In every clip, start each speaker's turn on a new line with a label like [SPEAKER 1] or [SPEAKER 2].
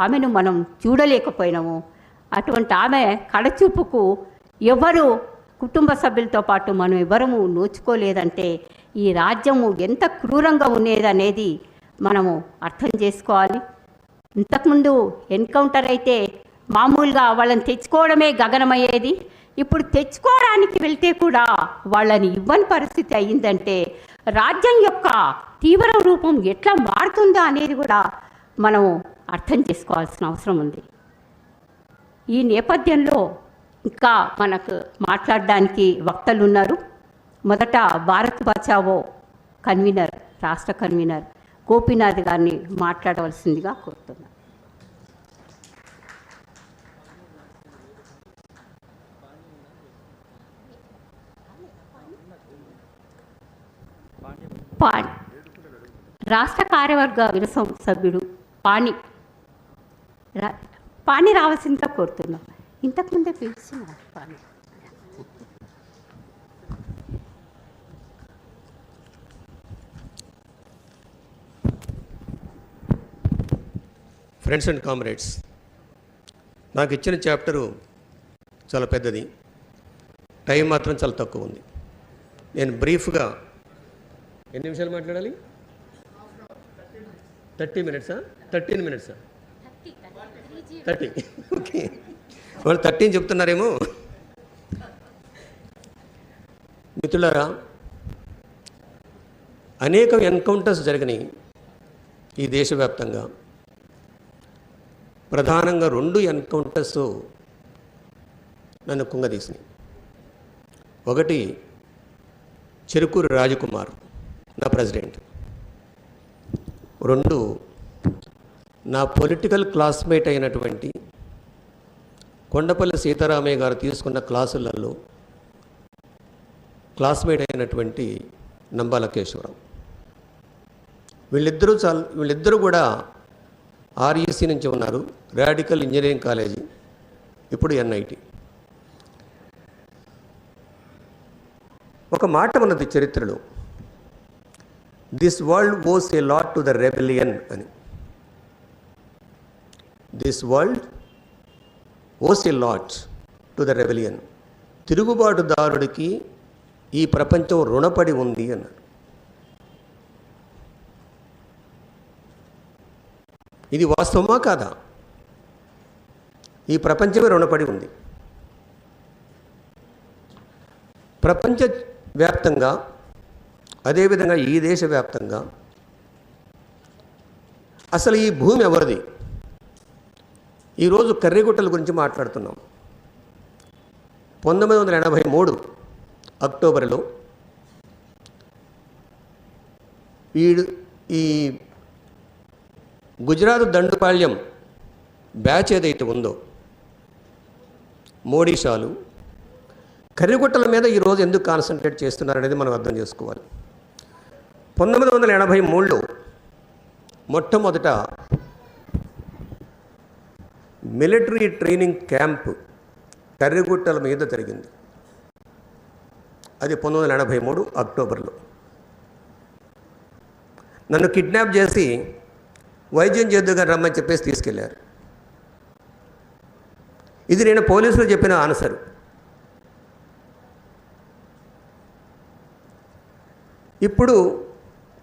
[SPEAKER 1] ఆమెను మనం చూడలేకపోయినాము. అటువంటి ఆమె కడచూపుకు ఎవరు కుటుంబ సభ్యులతో పాటు మనం ఎవరము నోచుకోలేదంటే ఈ రాజ్యము ఎంత క్రూరంగా ఉండేదనేది మనము అర్థం చేసుకోవాలి. ఇంతకుముందు ఎన్కౌంటర్ అయితే మామూలుగా వాళ్ళని తెచ్చుకోవడమే గగనమయ్యేది. ఇప్పుడు తెచ్చుకోవడానికి వెళ్తే కూడా వాళ్ళని ఇవ్వని పరిస్థితి అయ్యిందంటే రాజ్యం యొక్క తీవ్ర రూపం ఎట్లా మారుతుందో అనేది కూడా మనము అర్థం చేసుకోవాల్సిన అవసరం ఉంది. ఈ నేపథ్యంలో ఇంకా మనకు మాట్లాడడానికి వక్తలు ఉన్నారు. మొదట భారత్ బచావో కన్వీనర్, రాష్ట్ర కన్వీనర్ గోపీనాథ్ గారిని మాట్లాడవలసిందిగా కోరుతున్నాను. రాష్ట్ర కార్యవర్గ విరసం సభ్యుడు పాణి రావాల్సిందిగా కోరుతున్నాం. ఇంతకుముందే పిలుస్తున్నారు పాణి.
[SPEAKER 2] ఫ్రెండ్స్ అండ్ కామ్రేడ్స్, నాకు ఇచ్చిన చాప్టరు చాలా పెద్దది, టైం మాత్రం చాలా తక్కువ ఉంది. నేను బ్రీఫ్గా ఎన్ని నిమిషాలు మాట్లాడాలి? 30 మినిట్సా? 13 మినిట్సా? 30. ఓకే, వాళ్ళు 13 చెప్తున్నారేమో. మిత్రులారా, అనేక ఎన్కౌంటర్స్ జరిగినాయి ఈ దేశవ్యాప్తంగా. ప్రధానంగా 2 ఎన్కౌంటర్స్ నన్ను కుంగదీసినాయి. ఒకటి చెరుకూరి రాజకుమార్, నా ప్రెసిడెంట్. 2 నా పొలిటికల్ క్లాస్మేట్ అయినటువంటి కొండపల్లి సీతారామయ్య గారు తీసుకున్న క్లాసులలో క్లాస్మేట్ అయినటువంటి నంబాల కేశవరావు. వీళ్ళిద్దరూ కూడా ఆర్ఈసీ నుంచి ఉన్నారు, రాడికల్ ఇంజనీరింగ్ కాలేజీ, ఇప్పుడు ఎన్ఐటి. ఒక మాట ఉన్నది చరిత్రలో, this world owes a lot to the rebellion అని. This world owes a lot to the rebellion. తిరుగుబాటుదారుడికి ఈ ప్రపంచం రుణపడి ఉంది అన్నారు. ఇది వాస్తవమా కాదా? ఈ ప్రపంచమే రుణపడి ఉంది. ప్రపంచవ్యాప్తంగా, అదేవిధంగా ఈ దేశవ్యాప్తంగా అసలు ఈ భూమి ఎవరిది? ఈరోజు కర్రిగుట్టల గురించి మాట్లాడుతున్నాం. 1983 అక్టోబర్లో ఈ గుజరాత్ దండుపాళ్యం బ్యాచ్ ఏదైతే ఉందో, మోడీ షాలు కర్రిగుట్టల మీద ఈరోజు ఎందుకు కాన్సన్ట్రేట్ చేస్తున్నారనేది మనం అర్థం చేసుకోవాలి. 1983లో మొట్టమొదట మిలిటరీ ట్రైనింగ్ క్యాంప్ కర్రిగుట్టల మీద జరిగింది. అది 1983 అక్టోబర్లో. నన్ను కిడ్నాప్ చేసి వైద్యం చేద్దుగా రమ్మని చెప్పేసి తీసుకెళ్లారు. ఇది నేను పోలీసులు చెప్పిన ఆన్సరు. ఇప్పుడు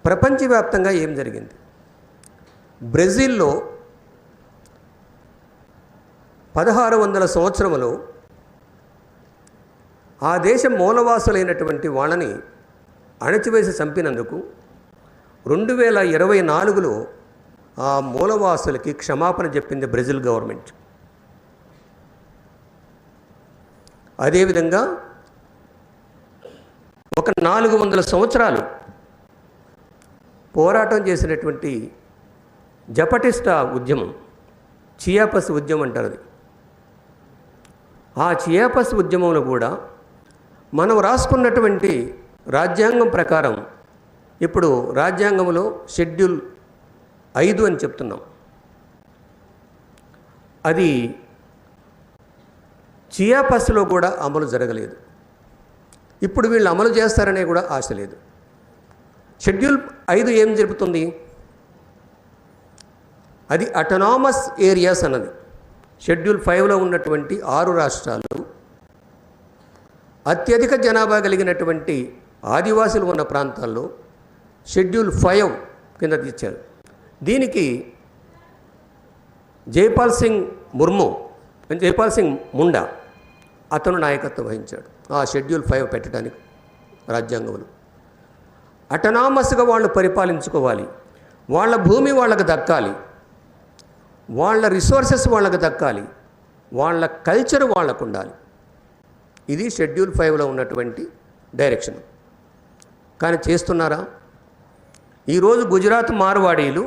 [SPEAKER 2] ప్రపంచవ్యాప్తంగా ఏం జరిగింది? బ్రెజిల్లో 1600 సంవత్సరంలో ఆ దేశ మూలవాసులైనటువంటి వాళ్ళని అణచివేసి చంపినందుకు 2024లో ఆ మూలవాసులకి క్షమాపణ చెప్పింది బ్రెజిల్ గవర్నమెంట్. అదేవిధంగా ఒక 400 సంవత్సరాలు పోరాటం చేసినటువంటి జపటిస్టా ఉద్యమం, చియాపస్ ఉద్యమం అంటారు అది. ఆ చియాపస్ ఉద్యమంలో కూడా మనం రాసుకున్నటువంటి రాజ్యాంగం ప్రకారం ఇప్పుడు రాజ్యాంగంలో షెడ్యూల్ 5 అని చెప్తున్నాం. అది చియాపస్లో కూడా అమలు జరగలేదు. ఇప్పుడు వీళ్ళు అమలు చేస్తారనే కూడా ఆశ లేదు. షెడ్యూల్ 5 ఏం చెబుతుంది? అది అటోనామస్ ఏరియాస్ అన్నది. షెడ్యూల్ 5లో ఉన్నటువంటి 6 రాష్ట్రాలు అత్యధిక జనాభా కలిగినటువంటి ఆదివాసులు ఉన్న ప్రాంతాల్లో షెడ్యూల్ 5 కింద ఇచ్చారు. దీనికి జైపాల్ సింగ్ ముండా అతను నాయకత్వం వహించాడు ఆ షెడ్యూల్ 5 పెట్టడానికి రాజ్యాంగంలో. అటోనామస్గా వాళ్ళు పరిపాలించుకోవాలి, వాళ్ళ భూమి వాళ్ళకి దక్కాలి, వాళ్ళ రిసోర్సెస్ వాళ్ళకి దక్కాలి, వాళ్ళ కల్చర్ వాళ్ళకు ఉండాలి. ఇది షెడ్యూల్ 5లో ఉన్నటువంటి డైరెక్షన్. కానీ చేస్తున్నారా? ఈరోజు గుజరాత్ మార్వాడీలు,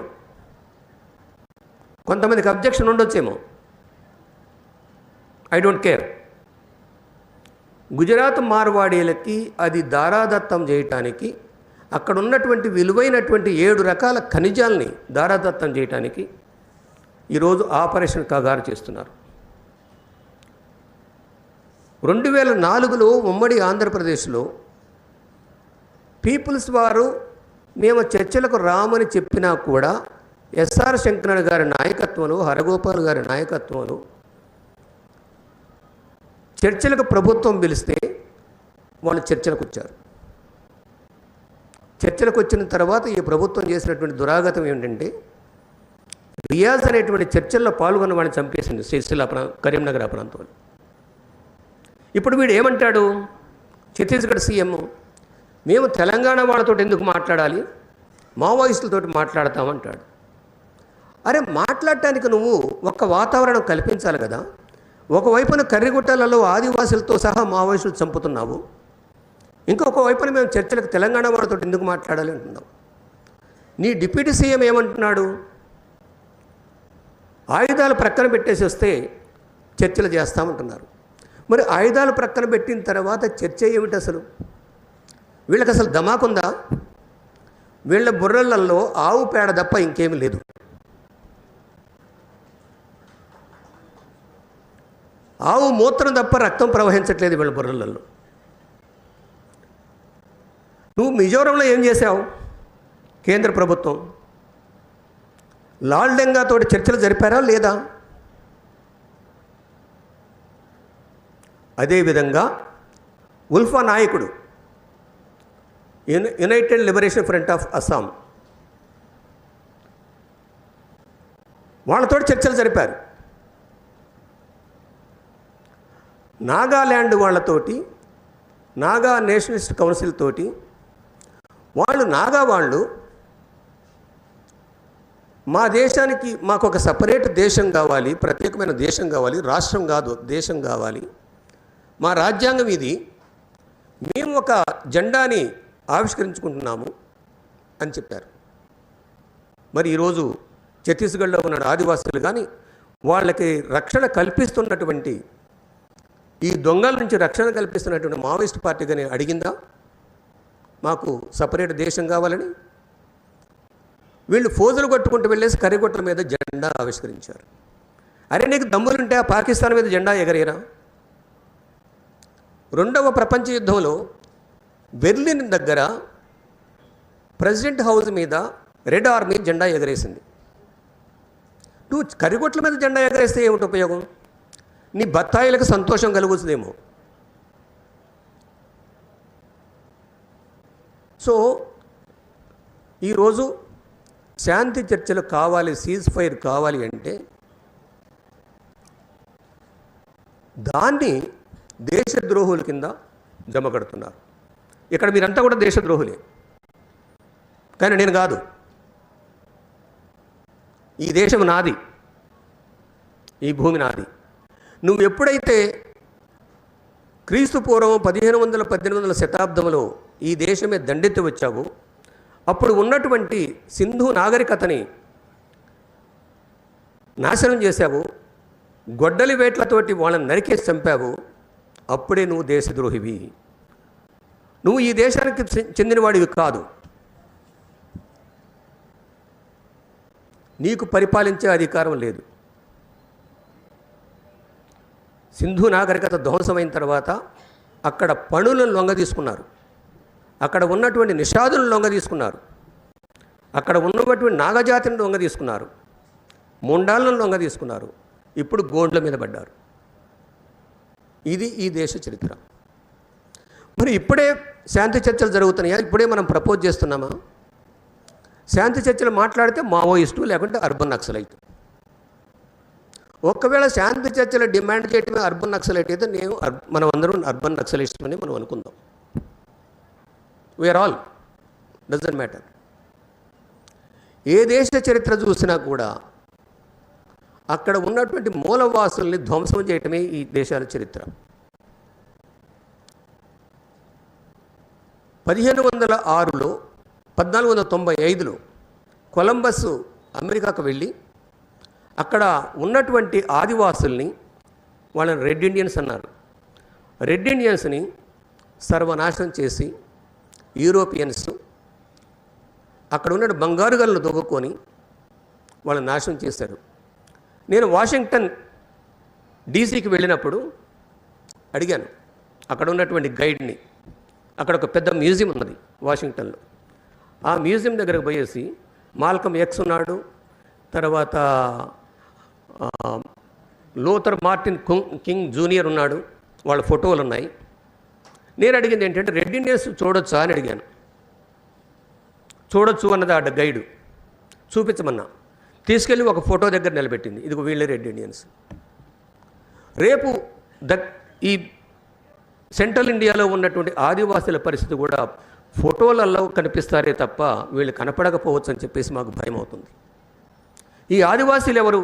[SPEAKER 2] కొంతమందికి అబ్జెక్షన్ ఉండొచ్చేమో, ఐ డోంట్ కేర్. గుజరాత్ మార్వాడీలకి అది దారాదత్తం చేయటానికి, అక్కడ ఉన్నటువంటి విలువైనటువంటి 7 రకాల ఖనిజాలని దారాదత్తం చేయటానికి ఈరోజు ఆపరేషన్ కగారు చేస్తున్నారు. 2004లో ఉమ్మడి ఆంధ్రప్రదేశ్లో పీపుల్స్ వారు మేము చర్చలకు రామని చెప్పినా కూడా ఎస్ఆర్ శంకరన్ గారి నాయకత్వంలో, హరగోపాల్ గారి నాయకత్వంలో చర్చలకు ప్రభుత్వం పిలిస్తే వాళ్ళు చర్చలకు వచ్చారు. చర్చలకు వచ్చిన తర్వాత ఈ ప్రభుత్వం చేసినటువంటి దురాగతం ఏమిటంటే, రియాజ్ అనేటువంటి చర్చల్లో పాల్గొన్న వాడిని చంపేసింది సిరిసిల్ల కరీంనగర్ ఆ ప్రాంతంలో. ఇప్పుడు వీడు ఏమంటాడు, ఛత్తీస్గఢ్ సీఎం, మేము తెలంగాణ వాళ్ళతో ఎందుకు మాట్లాడాలి, మావోయిస్టులతో మాట్లాడతామంటాడు. అరే, మాట్లాడటానికి నువ్వు ఒక్క వాతావరణం కల్పించాలి కదా. ఒకవైపున కర్రిగుట్టలలో ఆదివాసులతో సహా మావోయిస్టులు చంపుతున్నావు, ఇంకొక వైపున మేము చర్చలకు తెలంగాణ వాళ్ళతో ఎందుకు మాట్లాడాలి అంటున్నావు. నీ డిప్యూటీ సీఎం ఏమంటున్నాడు, ఆయుధాలు ప్రక్కన పెట్టేసి వస్తే చర్చలు చేస్తామంటున్నారు. మరి ఆయుధాలు ప్రక్కన పెట్టిన తర్వాత చర్చ ఏమిటి అసలు? వీళ్ళకి అసలు ధమాకుందా? వీళ్ళ బుర్రలలో ఆవు పేడ తప్ప ఇంకేమీ లేదు. ఆవు మూత్రం తప్ప రక్తం ప్రవహించట్లేదు వీళ్ళ బుర్రలలో. నువ్వు మిజోరంలో ఏం చేశావు? కేంద్ర ప్రభుత్వం లాల్డెంగాతో చర్చలు జరిపారా లేదా? అదేవిధంగా ఉల్ఫా నాయకుడు, United liberation front of Assam, వాళ్ళతో చర్చలు జరిపారు. నాగాల్యాండ్ వాళ్ళతోటి, నాగా నేషనలిస్ట్ కౌన్సిల్ తోటి వాళ్ళు మా దేశానికి మాకు ఒక సపరేట్ దేశం కావాలి, ప్రత్యేకమైన దేశం కావాలి, రాష్ట్రం కాదు దేశం కావాలి, మా రాజ్యాంగం ఇది, మేము ఒక జెండాని ఆవిష్కరించుకుంటున్నాము అని చెప్పారు. మరి ఈరోజు ఛత్తీస్గఢ్లో ఉన్న ఆదివాసులు కానీ వాళ్ళకి రక్షణ కల్పిస్తున్నటువంటి, ఈ దొంగల నుంచి రక్షణ కల్పిస్తున్నటువంటి మావోయిస్ట్ పార్టీ కానీ అడిగిందా మాకు సపరేట్ దేశం కావాలని? వీళ్ళు ఫోజులు కొట్టుకుంటూ వెళ్ళేసి కర్రిగుట్టల మీద జెండా ఆవిష్కరించారు. అరే, నీకు దమ్ములుంటే ఆ పాకిస్తాన్ మీద జెండా ఎగరేరా? 2వ ప్రపంచ యుద్ధంలో బెర్లిన్ దగ్గర ప్రెసిడెంట్ హౌస్ మీద రెడ్ ఆర్మీ జెండా ఎగరేసింది. నువ్వు కర్రిగుట్టల మీద జెండా ఎగరేస్తే ఏమిటి ఉపయోగం? నీ బత్తాయిలకు సంతోషం కలుగుతుందేమో. సో ఈరోజు శాంతి చర్చలు కావాలి, సీజ్ ఫైర్ కావాలి అంటే దాన్ని దేశద్రోహుల కింద జమ కడుతున్నారు. ఇక్కడ మీరంతా కూడా దేశద్రోహులే, కానీ నేను కాదు. ఈ దేశం నాది, ఈ భూమి నాది. నువ్వు ఎప్పుడైతే క్రీస్తు పూర్వం 1500-1800 శతాబ్దంలో ఈ దేశమే దండెత్తి వచ్చావు, అప్పుడు ఉన్నటువంటి సింధు నాగరికతని నాశనం చేశావు, గొడ్డలి వేట్లతోటి వాళ్ళని నరికేసి చంపావు, అప్పుడే నువ్వు దేశద్రోహివి. నువ్వు ఈ దేశానికి చెందినవాడివి కాదు. నీకు పరిపాలించే అధికారం లేదు. సింధు నాగరికత ధ్వంసమైన తర్వాత అక్కడ పణులను లొంగ తీసుకున్నారు, అక్కడ ఉన్నటువంటి నిషాదులను లొంగ తీసుకున్నారు, అక్కడ ఉన్నటువంటి నాగజాతిని లొంగ తీసుకున్నారు. మొండాలను లొంగ తీసుకున్నారు, ఇప్పుడు గోండ్ల మీద పడ్డారు. ఇది ఈ దేశ చరిత్ర. మరి ఇప్పుడే శాంతి చర్చలు జరుగుతున్నాయా? ఇప్పుడే మనం ప్రపోజ్ చేస్తున్నామా? శాంతి చర్చలు మాట్లాడితే మావోయిస్టు, లేకుంటే అర్బన్ నక్సలైట్. ఒకవేళ శాంతి చర్చలు డిమాండ్ చేయటమే అర్బన్ నక్సలైట్ అయితే మనం అందరం అర్బన్ నక్సలిస్ట్ అని మనం అనుకుందాం. We're all, doesn't matter. ఏ దేశ చరిత్ర చూసినా కూడా అక్కడ ఉన్నటువంటి మూలవాసుల్ని ధ్వంసం చేయటమే ఈ దేశాల చరిత్ర. 1506లో 1495లో కొలంబస్ అమెరికాకు వెళ్ళి అక్కడ ఉన్నటువంటి ఆదివాసుల్ని, వాళ్ళని రెడ్ ఇండియన్స్ అన్నారు, రెడ్ ఇండియన్స్ని సర్వనాశనం చేసి యూరోపియన్స్ అక్కడ ఉన్న బంగారు గలను దొంగకొని వాళ్ళని నాశనం చేశారు. నేను వాషింగ్టన్ డీసీకి వెళ్ళినప్పుడు అడిగాను అక్కడ ఉన్నటువంటి గైడ్ని. అక్కడ ఒక పెద్ద మ్యూజియం ఉన్నది వాషింగ్టన్లో. ఆ మ్యూజియం దగ్గరకు పోయేసి మాల్కమ్ ఎక్స్ ఉన్నాడు, తర్వాత లూథర్ మార్టిన్ కింగ్ జూనియర్ ఉన్నాడు, వాళ్ళ ఫోటోలు ఉన్నాయి. నేను అడిగింది ఏంటంటే రెడ్ ఇండియన్స్ చూడొచ్చా అని అడిగాను. చూడొచ్చు అన్నది ఆ గైడు. చూపించమన్నా తీసుకెళ్ళి ఒక ఫోటో దగ్గర నిలబెట్టింది. ఇదిగో వీళ్ళే రెడ్ ఇండియన్స్. రేపు ఈ సెంట్రల్ ఇండియాలో ఉన్నటువంటి ఆదివాసుల పరిస్థితి కూడా ఫోటోలలో కనిపిస్తారే తప్ప వీళ్ళు కనపడకపోవచ్చు అని చెప్పేసి మాకు భయం అవుతుంది. ఈ ఆదివాసీలు ఎవరు?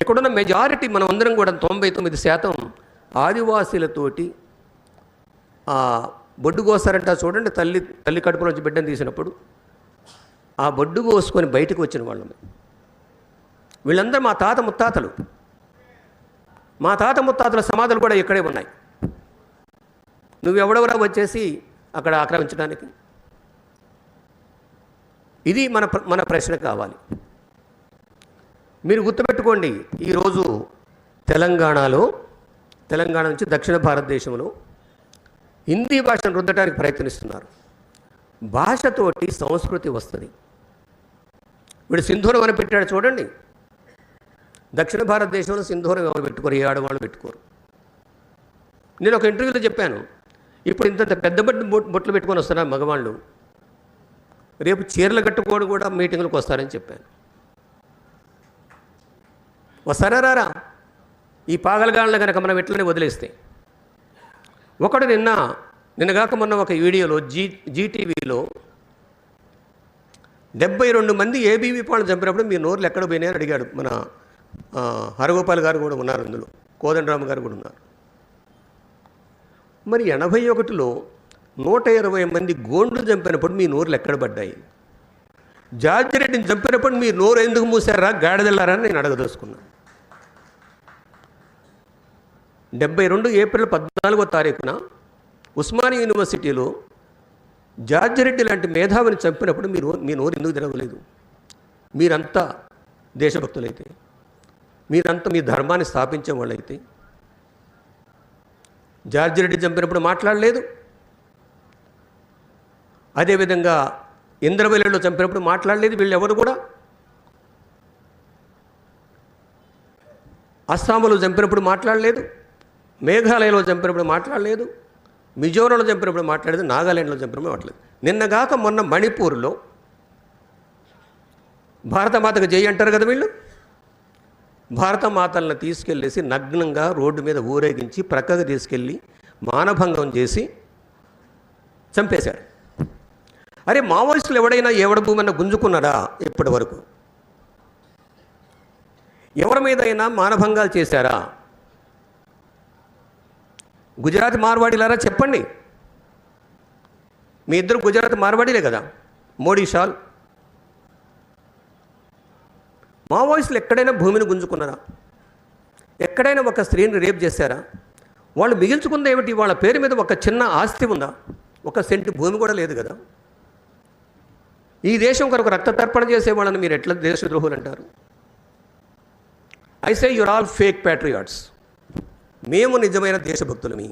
[SPEAKER 2] ఇక్కడున్న మెజారిటీ మనం అందరం కూడా 99% ఆదివాసీలతోటి బొడ్డు కోసారంట చూడండి. తల్లి కడుపులోంచి బిడ్డను తీసినప్పుడు ఆ బొడ్డు కోసుకొని బయటకు వచ్చిన వాళ్ళం. వీళ్ళందరూ మా తాత ముత్తాతలు. మా తాత ముత్తాతల సమాధులు కూడా ఇక్కడే ఉన్నాయి. నువ్వెవడెవరా వచ్చేసి అక్కడ ఆక్రమించడానికి? ఇది మన ప్రశ్న కావాలి. మీరు గుర్తుపెట్టుకోండి, ఈరోజు తెలంగాణ నుంచి దక్షిణ భారతదేశంలో హిందీ భాషను రుద్దడానికి ప్రయత్నిస్తున్నారు. భాషతోటి సంస్కృతి వస్తుంది. వీడు సింధూరం అని పెట్టాడు చూడండి. దక్షిణ భారతదేశంలో సింధూరం ఎవరు పెట్టుకోరు, ఏ ఆడవాళ్ళు పెట్టుకోరు. నేను ఒక ఇంటర్వ్యూలో చెప్పాను, ఇప్పుడు ఇంత పెద్ద బొట్లు పెట్టుకొని వస్తున్నారు మగవాళ్ళు, రేపు చీరలు కట్టుకోవడం కూడా మీటింగులకు వస్తారని చెప్పాను. వస్తారా రారా? ఈ పాగలగాళ్ళని కనుక మనం ఎట్లనే వదిలేస్తే. ఒకడు నిన్నగాక మొన్న ఒక వీడియోలో జీటీవీలో 72 మంది ఏబీవీ పాలను చంపినప్పుడు మీ నోర్లు ఎక్కడ పోయినాయని అడిగాడు. మన హరగోపాల్ గారు కూడా ఉన్నారు, అందులో కోదండరామ్ గారు కూడా ఉన్నారు. మరి 81లో 120 మంది గోండ్లు చంపినప్పుడు మీ నోర్లు ఎక్కడ పడ్డాయి? జార్జి రెడ్డిని చంపినప్పుడు మీ నోరు ఎందుకు మూసారా, గాడిదెల్లారా అని నేను అడగదలుచుకున్నాను. 72 ఏప్రిల్ 14వ తారీఖున ఉస్మానియా యూనివర్సిటీలో జార్జి రెడ్డి లాంటి మేధావిని చంపినప్పుడు మీ నోరు ఎందుకు తిరగలేదు? మీరంతా దేశభక్తులైతే, మీరంతా మీ ధర్మాన్ని స్థాపించే వాళ్ళైతే జార్జి రెడ్డి చంపినప్పుడు మాట్లాడలేదు. అదేవిధంగా ఇంద్రవెల్లిలో చంపినప్పుడు మాట్లాడలేదు. వీళ్ళెవరు కూడా అస్సాంలో చంపినప్పుడు మాట్లాడలేదు, మేఘాలయలో చంపినప్పుడు మాట్లాడలేదు, మిజోరంలో చంపినప్పుడు మాట్లాడలేదు, నాగాలాండ్లో చంపినప్పుడు మాట్లాడలేదు. నిన్నగాక మొన్న మణిపూర్లో భారతమాతకు జై అంటారు కదా వీళ్ళు. భారతమాతలను తీసుకెళ్ళేసి నగ్నంగా రోడ్డు మీద ఊరేగించి ప్రక్కకు తీసుకెళ్ళి మానభంగం చేసి చంపేశారు. అరే మావోయిస్టులు ఎవడైనా ఎవడ భూమన్నా గుంజుకున్నారా ఇప్పటి వరకు? ఎవరి మీదైనా మానభంగాలు చేశారా? గుజరాత్ మార్వాడీలారా చెప్పండి. మీ ఇద్దరు గుజరాత్ మార్వాడీలే కదా, మోడీ షాల్. మావోయిస్టులు ఎక్కడైనా భూమిని గుంజుకున్నారా? ఎక్కడైనా ఒక స్త్రీని రేప్ చేశారా? వాళ్ళు మిగిల్చుకుంది ఏమిటి? వాళ్ళ పేరు మీద ఒక చిన్న ఆస్తి ఉందా? ఒక సెంటు భూమి కూడా లేదు కదా. ఈ దేశం కొరకు రక్త తర్పణ చేసే వాళ్ళని మీరు ఎట్లా దేశద్రోహులు అంటారు? I say you're all fake patriots. మేము నిజమైన దేశభక్తులమి.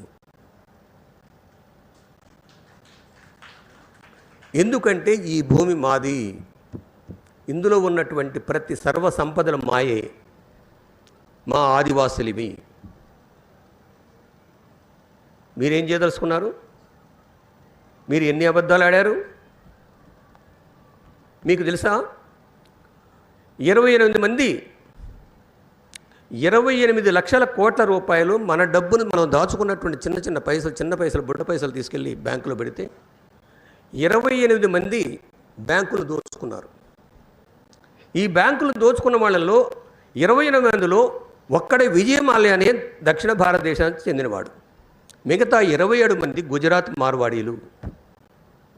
[SPEAKER 2] ఎందుకంటే ఈ భూమి మాది, ఇందులో ఉన్నటువంటి ప్రతి సర్వ సంపదల మాయే, మా ఆదివాసులివి. మీరేం చేయదలుచుకున్నారు? మీరు ఎన్ని అబద్ధాలు ఆడారు? మీకు తెలుసా? 28 మంది 28 లక్షల కోట్ల రూపాయలు మన డబ్బును మనం దాచుకున్నటువంటి చిన్న పైసలు బుడ్డ పైసలు తీసుకెళ్ళి బ్యాంకులో పెడితే 28 మంది బ్యాంకులు దోచుకున్నారు. ఈ బ్యాంకులు దోచుకున్న వాళ్ళల్లో 28 మందిలో ఒక్కడే విజయమాల్య అనే దక్షిణ భారతదేశానికి చెందినవాడు. మిగతా 27 మంది గుజరాత్ మార్వాడీలు.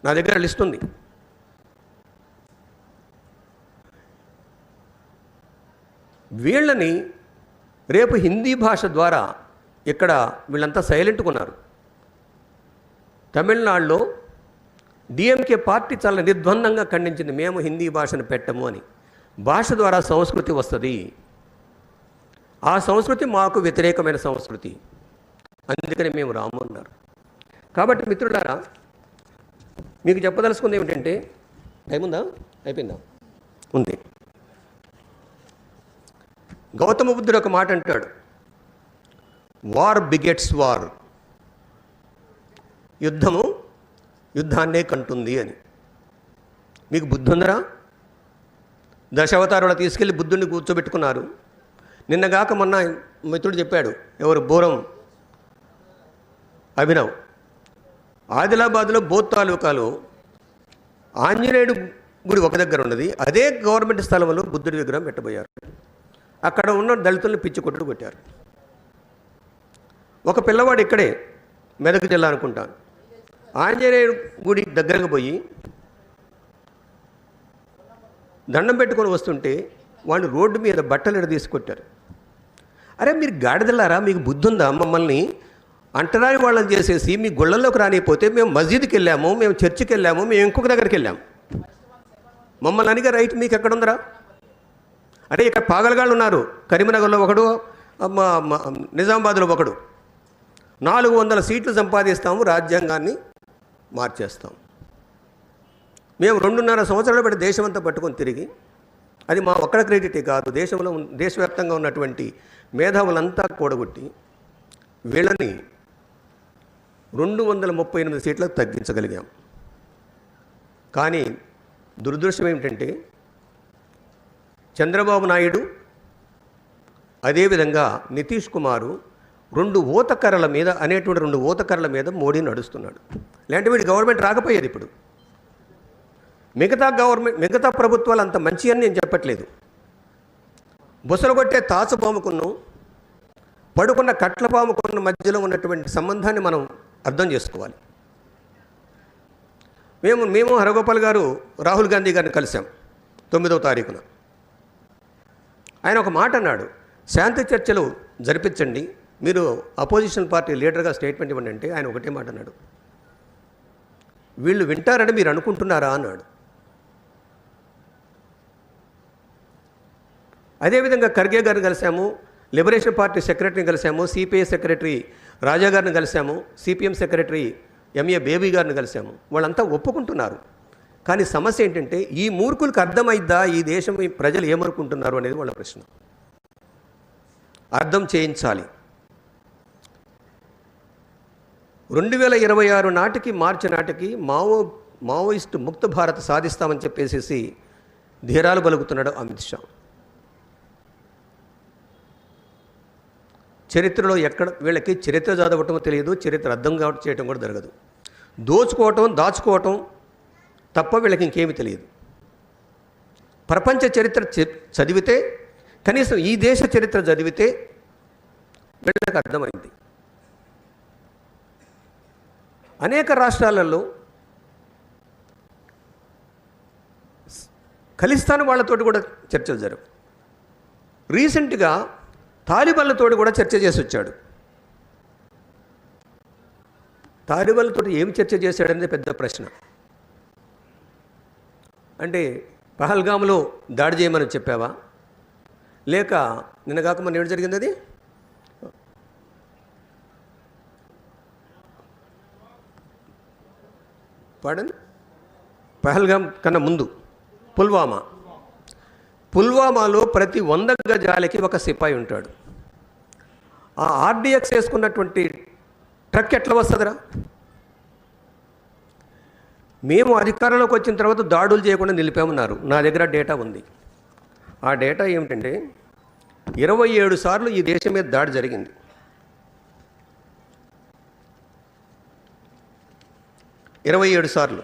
[SPEAKER 2] నా దగ్గర లిస్ట్ ఉంది. వీళ్ళని రేపు హిందీ భాష ద్వారా ఇక్కడ వీళ్ళంతా సైలెంట్గా ఉన్నారు. తమిళనాడులో డిఎంకే పార్టీ చాలా నిర్ద్వందంగా ఖండించింది, మేము హిందీ భాషను పెట్టము అని. భాష ద్వారా సంస్కృతి వస్తుంది, ఆ సంస్కృతి మాకు వ్యతిరేకమైన సంస్కృతి, అందుకని మేము రాము అన్నారు. కాబట్టి మిత్రులారా, మీకు చెప్పదలుచుకుంది ఏమిటంటే, టైం ఉందా? అయిపోయిందా? ఉంది. గౌతమ బుద్ధుడు ఒక మాట అంటాడు, వార్ బిగెట్స్ వార్, యుద్ధము యుద్ధాన్నే కంటుంది అని. మీకు బుద్ధి ఉందరా? దశావతారులు తీసుకెళ్ళి బుద్ధుడిని కూర్చోబెట్టుకున్నారు. నిన్నగాక మొన్న మిత్రుడు చెప్పాడు, ఎవరు, బోరం అభినవ్, ఆదిలాబాద్లో బోత్ తాలూకాలో ఆంజనేయుడు గుడి ఒక దగ్గర ఉన్నది, అదే గవర్నమెంట్ స్థలంలో బుద్ధుడి విగ్రహం పెట్టబోయారు. అక్కడ ఉన్న దళితులను పిచ్చి కొట్టుడు కొట్టారు. ఒక పిల్లవాడు ఇక్కడే మెదక్ జిల్లా అనుకుంటాను, ఆంజనేయుడు గుడి దగ్గరకు పోయి దండం పెట్టుకొని వస్తుంటే వాడిని రోడ్డు మీద బట్టలు తీసుకొట్టారు. అరే మీరు గాడిదలారా, మీకు బుద్ధి ఉందా? మమ్మల్ని అంటరాని వాళ్ళని చేసేసి మీ గుళ్ళల్లోకి రానిపోతే మేము మస్జిద్కి వెళ్ళాము, మేము చర్చికి వెళ్ళాము, మేము ఇంకొక దగ్గరికి వెళ్ళాము, మమ్మల్ని అనిగా రైట్ మీకు ఎక్కడుందరా? అరే ఇక్కడ పాగలగాళ్ళు ఉన్నారు, కరీంనగర్లో ఒకడు, నిజామాబాద్లో ఒకడు. 400 సీట్లు సంపాదిస్తాము, రాజ్యాంగాన్ని మార్చేస్తాం. మేము 2.5 సంవత్సరాలు బట్టి దేశమంతా పట్టుకొని తిరిగి, అది మా ఒక్కడ క్రెడిటే కాదు, దేశవ్యాప్తంగా ఉన్నటువంటి మేధావులంతా కూడగొట్టి వీళ్ళని 238 సీట్లకు తగ్గించగలిగాం. కానీ దురదృష్టం ఏమిటంటే, చంద్రబాబు నాయుడు అదేవిధంగా నితీష్ కుమారు 2 ఊతకర్రల మీద మోడీ నడుస్తున్నాడు. లేదంటే వీడి గవర్నమెంట్ రాకపోయేది. ఇప్పుడు మిగతా ప్రభుత్వాలు అంత మంచి అని నేను చెప్పట్లేదు. బుసలు కొట్టే తాచుపాముకును పడుకున్న కట్లపాముకున్న మధ్యలో ఉన్నటువంటి సంబంధాన్ని మనం అర్థం చేసుకోవాలి. మేము హరగోపాల్ గారు రాహుల్ గాంధీ గారిని కలిసాం 9వ తారీఖున. ఆయన ఒక మాట అన్నాడు, శాంతి చర్చలు జరిపించండి, మీరు అపోజిషన్ పార్టీ లీడర్గా స్టేట్మెంట్ ఇవ్వండి అంటే ఆయన ఒకటే మాట అన్నాడు, వీళ్ళు వింటారని మీరు అనుకుంటున్నారా అన్నాడు. అదేవిధంగా ఖర్గే గారిని కలిసాము, లిబరేషన్ పార్టీ సెక్రటరీని కలిసాము, సిపిఐ సెక్రటరీ రాజా గారిని కలిసాము, సిపిఎం సెక్రటరీ ఎంఏ బేబీ గారిని కలిసాము. వాళ్ళంతా ఒప్పుకుంటున్నారు. కానీ సమస్య ఏంటంటే, ఈ మూర్ఖులకు అర్థమైద్దా ఈ దేశం ప్రజలు ఏమనుకుంటున్నారు అనేది వాళ్ళ ప్రశ్న. అర్థం చేయించాలి. 2026 నాటికి, మార్చి నాటికి మావోయిస్టు ముక్త భారత్ సాధిస్తామని చెప్పేసి ధీరాలు పలుకుతున్నాడు అమిత్ షా. చరిత్రలో వీళ్ళకి చరిత్ర చదవటం తెలియదు, చరిత్ర అర్థం చేయటం కూడా జరగదు. దాచుకోవటం తప్ప వీళ్ళకి ఇంకేమీ తెలియదు. ప్రపంచ చరిత్ర చదివితే, కనీసం ఈ దేశ చరిత్ర చదివితే వీళ్ళకి అర్థమైంది. అనేక రాష్ట్రాలలో ఖలిస్తాన్ వాళ్ళతోటి కూడా చర్చలు జరుగు. రీసెంట్గా తాలిబాన్లతోటి కూడా చర్చ చేసి వచ్చాడు. తాలిబాన్లతో ఏమి చర్చ చేశాడనేది పెద్ద ప్రశ్న. అంటే పహల్గామ్లో దాడి చేయమని చెప్పావా, లేక నిన్న కాక మన ఏడు జరిగింది అది పహల్గామ్ కన్నా ముందు పుల్వామా పుల్వామాలో ప్రతి 100 గజాలకి ఒక సిపాయి ఉంటాడు. ఆ ఆర్డీఎక్స్ వేసుకున్నటువంటి ట్రక్ ఎట్లా వస్తుందిరా? మేము అధికారంలోకి వచ్చిన తర్వాత దాడులు చేయకుండా నిలిపామన్నారు. నా దగ్గర డేటా ఉంది. ఆ డేటా ఏమిటంటే 27 సార్లు ఈ దేశం మీద దాడి జరిగింది. 27 సార్లు.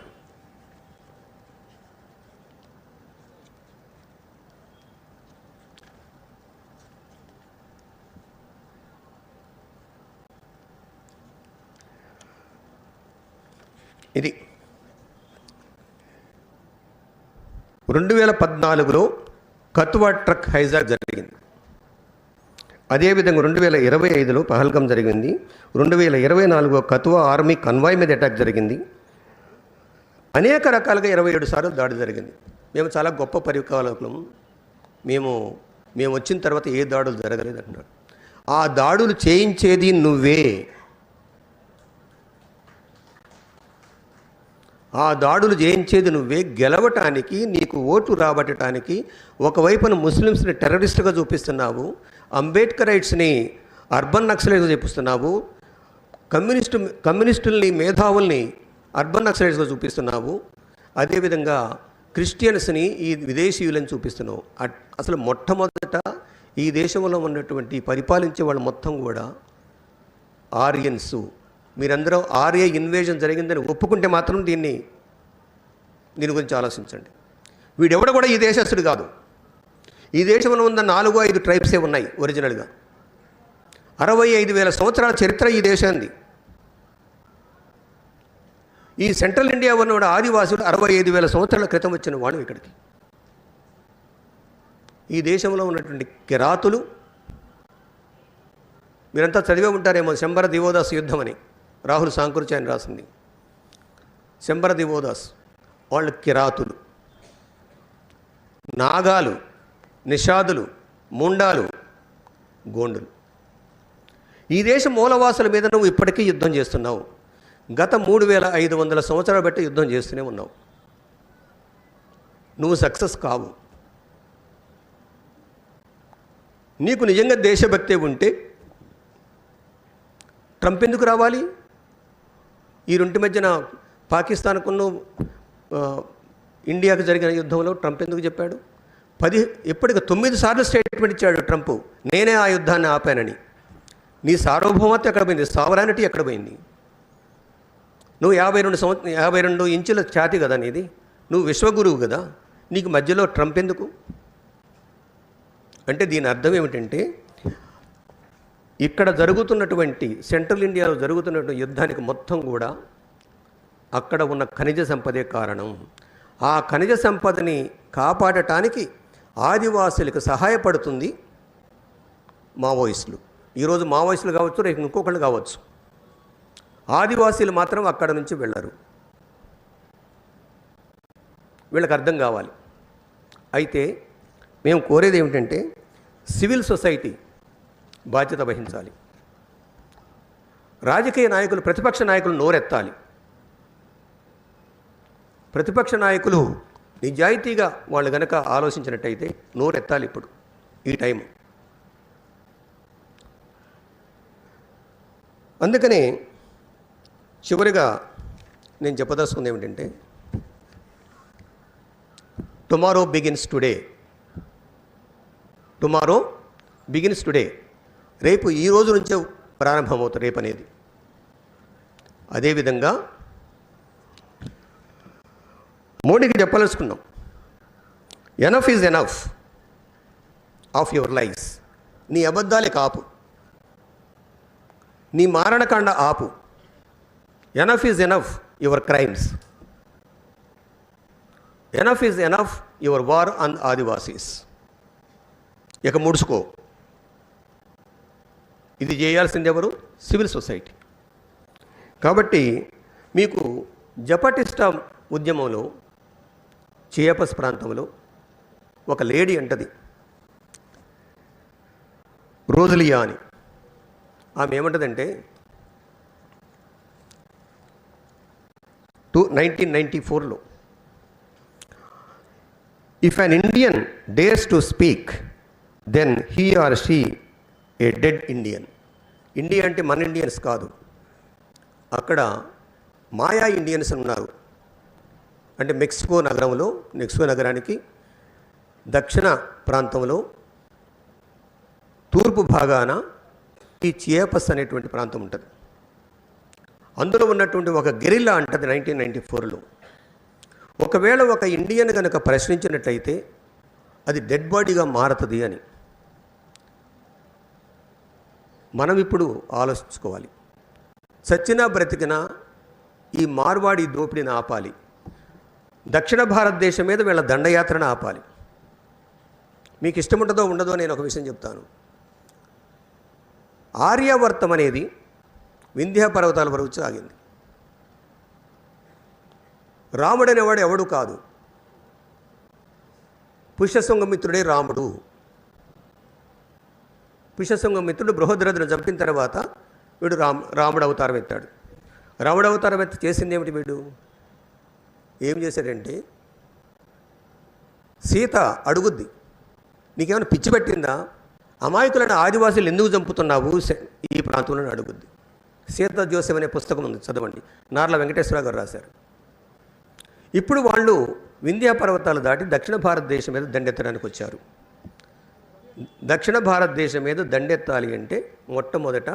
[SPEAKER 2] ఇది 2014లో కత్వా ట్రక్ హైజాక్ జరిగింది. అదేవిధంగా 2025లో పహల్గాం జరిగింది. 2024 కత్వా ఆర్మీ కన్వాయ్ మీద అటాక్ జరిగింది. అనేక రకాలుగా 27 సార్లు దాడి జరిగింది. మేము చాలా గొప్ప పరిపాలకులం, మేము వచ్చిన తర్వాత ఏ దాడులు జరగలేదు అంటున్నారు. ఆ దాడులు చేయించేది నువ్వే. ఆ దాడులు చేయించేది నువ్వే. గెలవటానికి, నీకు ఓటు రాబట్టడానికి ఒకవైపున ముస్లిమ్స్ని టెర్రరిస్టుగా చూపిస్తున్నావు, అంబేద్కరైట్స్ని అర్బన్ నక్సలైట్గా చూపిస్తున్నావు, కమ్యూనిస్టుల్ని మేధావుల్ని అర్బన్ నక్సలైట్స్గా చూపిస్తున్నావు, అదేవిధంగా క్రిస్టియన్స్ని ఈ విదేశీయులని చూపిస్తున్నావు. అసలు మొట్టమొదట ఈ దేశంలో ఉన్నటువంటి పరిపాలించే వాళ్ళు మొత్తం కూడా ఆరియన్స్. మీరందరూ ఆర్య ఇన్వేజన్ జరిగిందని ఒప్పుకుంటే మాత్రం దీని గురించి ఆలోచించండి. వీడెవడ కూడా ఈ దేశస్తుడు కాదు. ఈ దేశంలో ఉన్న 4-5 ట్రైబ్సే ఉన్నాయి ఒరిజినల్గా. 65,000 సంవత్సరాల చరిత్ర ఈ దేశాన్ని. ఈ సెంట్రల్ ఇండియా ఉన్నవాడు ఆదివాసుడు 65,000 సంవత్సరాల క్రితం వచ్చిన వాడు ఇక్కడికి. ఈ దేశంలో ఉన్నటువంటి కిరాతులు మీరంతా చదివే ఉంటారేమో, శంబర దివోదాస్ యుద్ధం అని రాహుల్ సాంకృత్య అని రాసింది. శంబర దివోదాస్ వాళ్ళు కిరాతులు, నాగాలు, నిషాదులు, ముండాలు, గోండులు. ఈ దేశ మూలవాసుల మీద నువ్వు ఇప్పటికీ యుద్ధం చేస్తున్నావు. గత 3,500 సంవత్సరాలు బట్టి యుద్ధం చేస్తూనే ఉన్నావు. నువ్వు సక్సెస్ కావు. నీకు నిజంగా దేశభక్తి ఉంటే ట్రంప్ ఎందుకు రావాలి? ఈ రెంటి మధ్యన పాకిస్తాన్కును ఇండియాకు జరిగిన యుద్ధంలో ట్రంప్ ఎందుకు చెప్పాడు? ఇప్పటికి 9 సార్లు స్టేట్మెంట్ ఇచ్చాడు ట్రంప్, నేనే ఆ యుద్ధాన్ని ఆపానని. నీ సార్వభౌమత్వం ఎక్కడ పోయింది? సావరానిటీ ఎక్కడ పోయింది? నువ్వు 52 ఇంచుల ఛాతి కదా నీది. నువ్వు విశ్వగురువు కదా, నీకు మధ్యలో ట్రంప్ ఎందుకు? అంటే దీని అర్థం ఏమిటంటే, ఇక్కడ జరుగుతున్నటువంటి సెంట్రల్ ఇండియాలో జరుగుతున్నటువంటి యుద్ధానికి మొత్తం కూడా అక్కడ ఉన్న ఖనిజ సంపదే కారణం. ఆ ఖనిజ సంపదని కాపాడటానికి ఆదివాసులకు సహాయపడుతుంది మావోయిస్టులు. ఈరోజు మావోయిస్టులు కావచ్చు, రేపు ఇంకొకళ్ళు కావచ్చు. ఆదివాసీలు మాత్రం అక్కడ నుంచి వెళ్ళరు. వీళ్ళకి అర్థం కావాలి. అయితే మేము కోరేది ఏమిటంటే, సివిల్ సొసైటీ బాధ్యత వహించాలి. రాజకీయ నాయకులు, ప్రతిపక్ష నాయకులు నోరెత్తాలి. ప్రతిపక్ష నాయకులు నిజాయితీగా వాళ్ళు గనక ఆలోచించినట్టయితే నోరెత్తాలి ఇప్పుడు ఈ టైం. అందుకనే చివరిగా నేను చెప్పదలుచుకుంది ఏమిటంటే, tomorrow begins today. Tomorrow begins today. రేపు ఈ రోజు నుంచే ప్రారంభమవుతుంది రేపు అనేది. అదేవిధంగా మోడీకి చెప్పాలనుకున్నాం, enough is enough of your lies. నీ అబద్ధాలే కాపు, నీ మారణకాండ ఆపు. Enough is enough your crimes. Enough is enough your war on Adivasis. ఇక ముడుచుకో. ఇది చేయాల్సింది ఎవరు? Civil society. కాబట్టి మీకు జపటిస్టా ఉద్యమంలో చియాపస్ ప్రాంతంలో ఒక లేడీ అంటది, రోజలియా అని. ఆమె ఏమంటదంటే, 1994లో if an Indian dares to speak then he or she a dead Indian. India అంటే మన ఇండియన్స్ కాదు, అక్కడ మాయా ఇండియన్స్ ఉన్నారు. అంటే మెక్సికో నగరానికి దక్షిణ ప్రాంతంలో తూర్పు భాగాన ఈ చియాపస్ అనేటువంటి ప్రాంతం ఉంటుంది. అందులో ఉన్నటువంటి ఒక గెరిల్లా అంటది 1994లో. ఒకవేళ ఒక ఇండియన్ కనుక ప్రశ్నించినట్లయితే అది డెడ్ బాడీగా మారుతుంది అని మనం ఇప్పుడు ఆలోచించుకోవాలి. చచ్చినా బ్రతికినా ఈ మార్వాడి దోపిడీని ఆపాలి. దక్షిణ భారతదేశం మీద వీళ్ళ దండయాత్రను ఆపాలి. మీకు ఇష్టం ఉంటుందో ఉండదో నేను ఒక విషయం చెప్తాను. ఆర్యావర్తం అనేది వింధ్యా పర్వతాల వరకు సాగింది. రాముడు అనేవాడు ఎవడు కాదు, పుష్యశృంగమిత్రుడే రాముడు. పుష్యశృంగమిత్రుడు బృహద్రథుని చంపిన తర్వాత వీడు రాముడు అవతారం ఎత్తాడు. రాముడు అవతారం ఎత్తి చేసింది ఏమిటి? వీడు ఏం చేశాడంటే, సీత అడుగుద్ది, నీకేమైనా పిచ్చి పెట్టిందా, అమాయకులను ఆదివాసులు ఎందుకు చంపుతున్నావు ఈ ప్రాంతంలో అడుగుద్ది. సీత జోసెఫ్ అనే పుస్తకం ఉంది, చదవండి. నార్ల వెంకటేశ్వరరావు గారు రాశారు. ఇప్పుడు వాళ్ళు వింధ్యా పర్వతాలు దాటి దక్షిణ భారతదేశం మీద దండెత్తడానికి వచ్చారు. దక్షిణ భారతదేశం మీద దండెత్తాలి అంటే మొట్టమొదట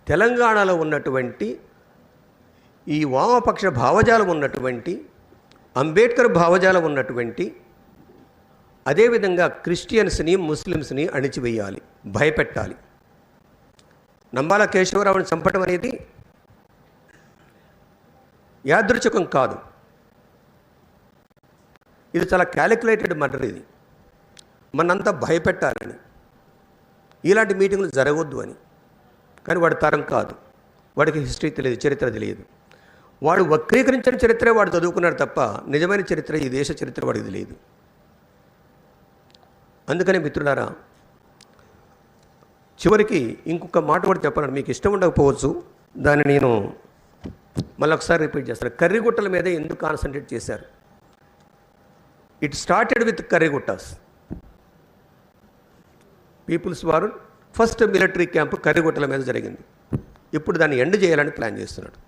[SPEAKER 2] తెలంగాణలో ఉన్నటువంటి ఈ వామపక్ష భావజాలం ఉన్నటువంటి, అంబేద్కర్ భావజాలం ఉన్నటువంటి, అదేవిధంగా క్రిస్టియన్స్ని ముస్లిమ్స్ని అణిచివేయాలి, భయపెట్టాలి. నంబాల కేశవరావుని చంపడం అనేది యాదృచ్ఛికం కాదు, ఇది చాలా క్యాలిక్యులేటెడ్ మర్డర్. ఇది మనంతా భయపెట్టాలని, ఇలాంటి మీటింగులు జరగవద్దు అని. కానీ వాడి తరం కాదు, వాడికి హిస్టరీ తెలియదు, చరిత్ర తెలియదు. వాడు వక్రీకరించిన చరిత్రే వాడు చదువుకున్నాడు తప్ప నిజమైన చరిత్ర, ఈ దేశ చరిత్ర వాడికి తెలియదు. అందుకనే మిత్రులారా, చివరికి ఇంకొక మాట కూడా చెప్పాలని, మీకు ఇష్టం ఉండకపోవచ్చు, దాన్ని నేను మళ్ళీ ఒకసారి రిపీట్ చేస్తాను. కర్రిగుట్టల మీద ఎందుకు కాన్సన్ట్రేట్ చేశారు? It started with Karriguttas. People's వారు ఫస్ట్ మిలిటరీ క్యాంపు కర్రిగుట్టల మీద జరిగింది. ఇప్పుడు దాన్ని ఎండ్ చేయాలని ప్లాన్ చేస్తున్నాడు.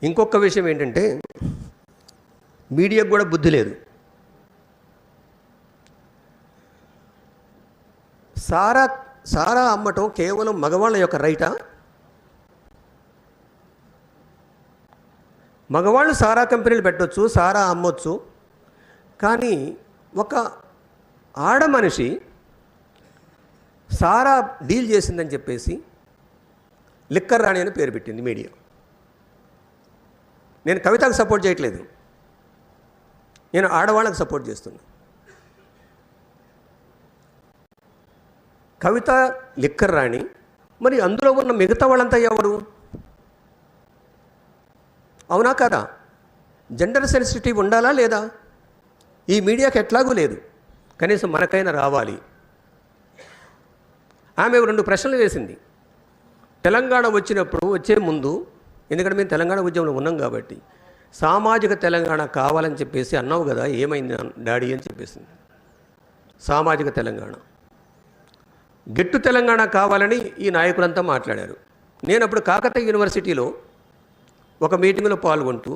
[SPEAKER 2] ఇంకొక విషయం ఏంటంటే, మీడియాకు కూడా బుద్ధి లేదు. సారా అమ్మటం కేవలం మగవాళ్ళ యొక్క రైటా? మగవాళ్ళు సారా కంపెనీలు పెట్టవచ్చు, సారా అమ్మొచ్చు. కానీ ఒక ఆడ మనిషి సారా డీల్ చేసిందని చెప్పేసి లిక్కర్ రాణి అని పేరు పెట్టింది మీడియా. నేను కవితకు సపోర్ట్ చేయట్లేదు, నేను ఆడవాళ్ళకు సపోర్ట్ చేస్తున్నా. కవిత లిక్కర్ రాణి, మరి అందులో ఉన్న మిగతా వాళ్ళంతా ఎవరు? అవునా కదా? జెండర్ సెన్సిటివ్ ఉండాలా లేదా? ఈ మీడియాకి ఎట్లాగూ లేదు, కనీసం మనకైనా రావాలి. ఆమె 2 ప్రశ్నలు వేసింది తెలంగాణ వచ్చే ముందు. ఎందుకంటే మేము తెలంగాణ ఉద్యమంలో ఉన్నాం కాబట్టి, సామాజిక తెలంగాణ కావాలని చెప్పేసి అన్నావు కదా, ఏమైంది డాడీ అని చెప్పేసింది. సామాజిక తెలంగాణ, గెట్టు తెలంగాణ కావాలని ఈ నాయకులంతా మాట్లాడారు. నేను అప్పుడు కాకతీయ యూనివర్సిటీలో ఒక మీటింగ్లో పాల్గొంటూ,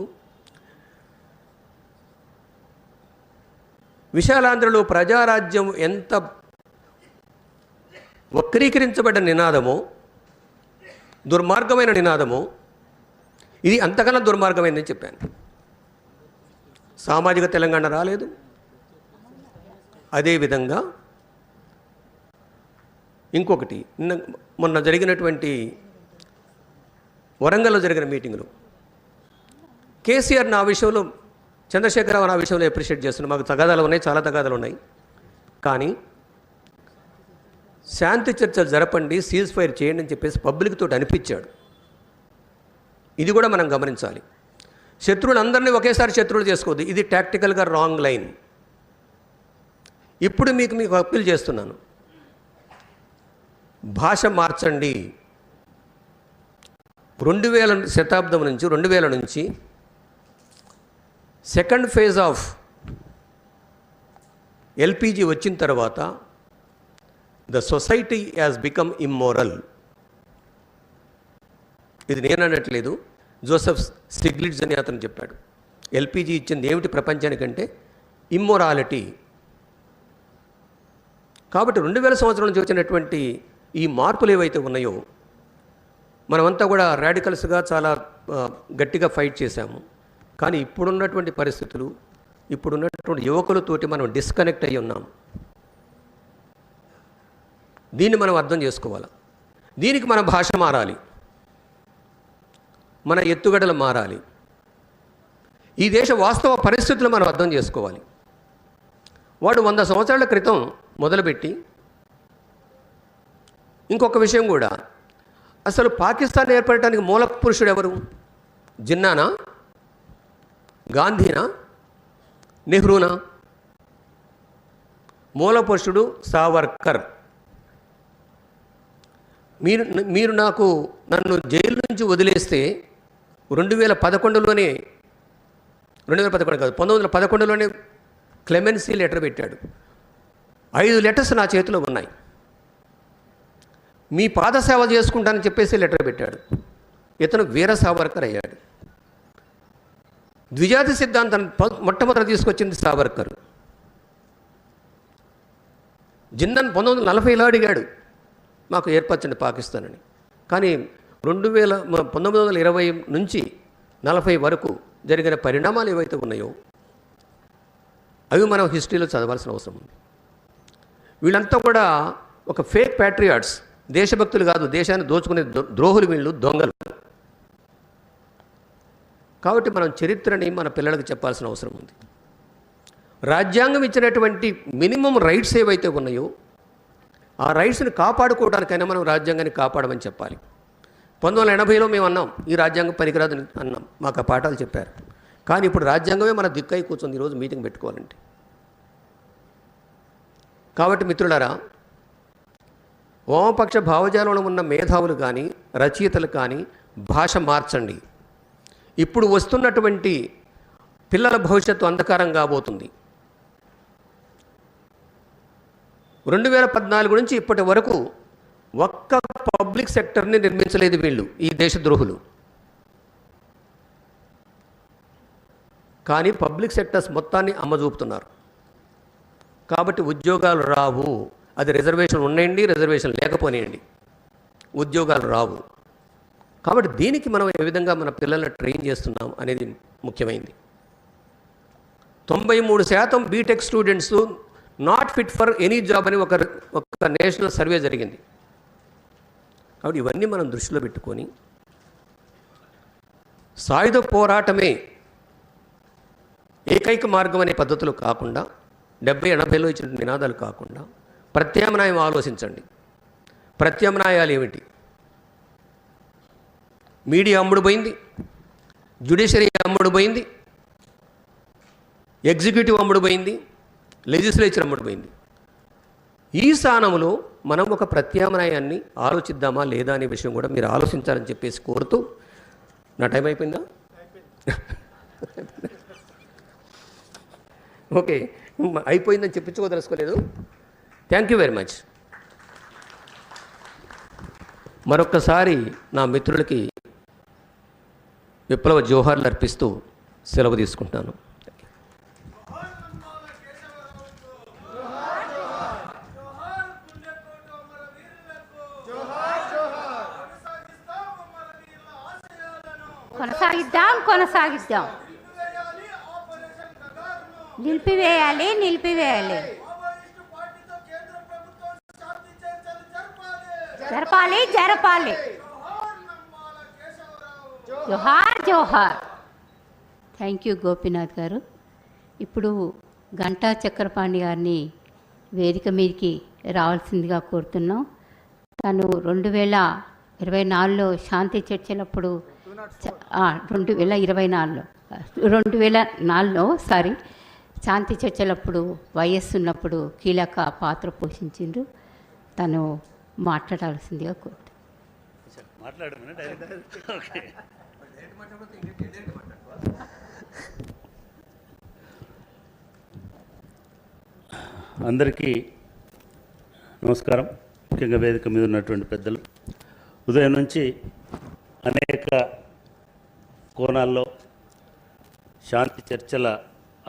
[SPEAKER 2] విశాలాంధ్రలో ప్రజారాజ్యం ఎంత వక్రీకరించబడ్డ నినాదమో, దుర్మార్గమైన నినాదమో, ఇది అంతకన్నా దుర్మార్గమైందని చెప్పాను. సామాజిక తెలంగాణ రాలేదు. అదేవిధంగా ఇంకొకటి, మొన్న జరిగినటువంటి వరంగల్లో జరిగిన మీటింగ్లో కేసీఆర్ నా విషయంలో, చంద్రశేఖరరావు నా విషయంలో అప్రిషియేట్ చేస్తున్నాను. మాకు తగాదాలు ఉన్నాయి, చాలా తగాదాలు ఉన్నాయి. కానీ శాంతి చర్చలు జరపండి, సీజ్ ఫైర్ చేయండి అని చెప్పేసి పబ్లిక్ తోటి అనిపించాడు. ఇది కూడా మనం గమనించాలి. శత్రువులందరినీ ఒకేసారి శత్రువులు చేసుకోవద్దు, ఇది టాక్టికల్గా రాంగ్ లైన్. ఇప్పుడు మీకు అప్పీల్ చేస్తున్నాను, భాష మార్చండి. 2000 శతాబ్దం నుంచి 2000 నుంచి సెకండ్ ఫేజ్ ఆఫ్ ఎల్పిజి వచ్చిన తర్వాత the society has become immoral. ఇది నేను అనట్లేదు, జోసెఫ్ స్టిగ్లిట్జ్ అని అతను చెప్పాడు. ఎల్పిజి ఇచ్చింది ఏమిటి ప్రపంచానికంటే? ఇమ్మొరాలిటీ. కాబట్టి 2000 సంవత్సరం నుంచి వచ్చినటువంటి ఈ మార్పులు ఏవైతే ఉన్నాయో మనమంతా కూడా రాడికల్స్గా చాలా గట్టిగా ఫైట్ చేశాము. కానీ ఇప్పుడున్నటువంటి పరిస్థితులు, ఇప్పుడున్నటువంటి యువకులతోటి మనం డిస్కనెక్ట్ అయ్యి ఉన్నాం. దీన్ని మనం అర్థం చేసుకోవాలి. దీనికి మన భాష మారాలి, మన ఎత్తుగడలు మారాలి, ఈ దేశ వాస్తవ పరిస్థితులు మనం అర్థం చేసుకోవాలి. వాడు 100 సంవత్సరాల క్రితం మొదలుపెట్టి, ఇంకొక విషయం కూడా, అసలు పాకిస్తాన్ ఏర్పడటానికి మూల పురుషుడు ఎవరు? జిన్నానా, గాంధీనా, నెహ్రూనా? మూల పురుషుడు సావర్కర్. మీరు నన్ను జైలు నుంచి వదిలేస్తే 2011లోనే 2011 కాదు 1911లోనే క్లెమెన్సీ లెటర్ పెట్టాడు. 5 లెటర్స్ నా చేతిలో ఉన్నాయి. మీ పాదసేవ చేసుకుంటానని చెప్పేసి లెటర్ పెట్టాడు. ఇతను వీర సావర్కర్ అయ్యాడు. ద్విజాతి సిద్ధాంతాన్ని మొట్టమొదట తీసుకొచ్చింది సావర్కర్. జిన్నన్ 1940లో అడిగాడు మాకు ఏర్పరచండి పాకిస్తాన్ అని. కానీ 1920 నుంచి 40 వరకు జరిగిన పరిణామాలు ఏవైతే ఉన్నాయో అవి మనం హిస్టరీలో చదవాల్సిన అవసరం ఉంది. వీళ్ళంతా కూడా ఒక ఫేక్ ప్యాట్రియాట్స్, దేశభక్తులు కాదు, దేశాన్ని దోచుకునే ద్రోహులు, వీళ్ళు దొంగలు. కాబట్టి మనం చరిత్రని మన పిల్లలకు చెప్పాల్సిన అవసరం ఉంది. రాజ్యాంగం ఇచ్చినటువంటి మినిమం రైట్స్ ఏవైతే ఉన్నాయో ఆ రైట్స్ని కాపాడుకోవడానికైనా మనం రాజ్యాంగాన్ని కాపాడమని చెప్పాలి. 1980లో మేము అన్నాం ఈ రాజ్యాంగం పనికిరాదని అన్నాం, మాకు ఆ పాఠాలు చెప్పారు. కానీ ఇప్పుడు రాజ్యాంగమే మన దిక్కై కూర్చొని ఈరోజు మీటింగ్ పెట్టుకోవాలంటే. కాబట్టి మిత్రులారా, వామపక్ష భావజాలంలో ఉన్న మేధావులు కానీ రచయితలు కానీ భాష మార్చండి. ఇప్పుడు వస్తున్నటువంటి పిల్లల భవిష్యత్తు అంధకారం కాబోతుంది. 2014 నుంచి ఇప్పటి వరకు ఒక్క పబ్లిక్ సెక్టర్ని నిర్మించలేదు వీళ్ళు, ఈ దేశద్రోహులు. కానీ పబ్లిక్ సెక్టర్స్ మొత్తాన్ని అమ్మజూపుతున్నారు. కాబట్టి ఉద్యోగాలు రావు. అది రిజర్వేషన్ ఉన్నాయండి, రిజర్వేషన్ లేకపోనియండి, ఉద్యోగాలు రావు. కాబట్టి దీనికి మనం ఏ విధంగా మన పిల్లల్ని ట్రైన్ చేస్తున్నాం అనేది ముఖ్యమైనది. 93% BTech students not fit for any job అని ఒక నేషనల్ సర్వే జరిగింది. కాబట్టి ఇవన్నీ మనం దృష్టిలో పెట్టుకొని సాయుధ పోరాటమే ఏకైక మార్గం అనే పద్ధతులు కాకుండా, 70-80లో ఇచ్చిన నినాదాలు కాకుండా ప్రత్యామ్నాయం ఆలోచించండి. ప్రత్యామ్నాయాలు ఏమిటి? మీడియా అమ్ముడు పోయింది, జ్యుడిషియరీ అమ్ముడు పోయింది, ఎగ్జిక్యూటివ్ అమ్ముడు పోయింది, లెజిస్లేచర్ అమ్ముడు పోయింది. ఈ స్థానంలో మనం ఒక ప్రత్యామ్నాయాన్ని ఆలోచిద్దామా లేదా అనే విషయం కూడా మీరు ఆలోచించాలని చెప్పేసి కోరుతూ, నా టైం అయిపోయిందా? ఓకే, అయిపోయిందని చెప్పించుకోదలుచుకోలేదు. Thank you very much. మరొక్కసారి నా మిత్రులకి విప్లవ జోహార్లు అర్పిస్తూ సెలవు తీసుకుంటున్నాను.
[SPEAKER 1] కొనసాగిద్దాం. నిలిపివేయాలి. జరపాలి. జోహార్. థ్యాంక్ యూ గోపీనాథ్ గారు. ఇప్పుడు గంటా చక్రపాణి గారిని వేదిక మీదకి రావాల్సిందిగా కోరుతున్నాం. తను 2024లో శాంతి చర్చలప్పుడు 2024లో శాంతి చర్చలప్పుడు వైఎస్ ఉన్నప్పుడు కీలక పాత్ర పోషించిండ్రు. తను మాట్లాడాల్సిందిగా కోరుతున్నాను.
[SPEAKER 3] అందరికీ నమస్కారం. ముఖ్యంగా వేదిక మీద ఉన్నటువంటి పెద్దలు, ఉదయం నుంచి అనేక కోణాల్లో శాంతి చర్చల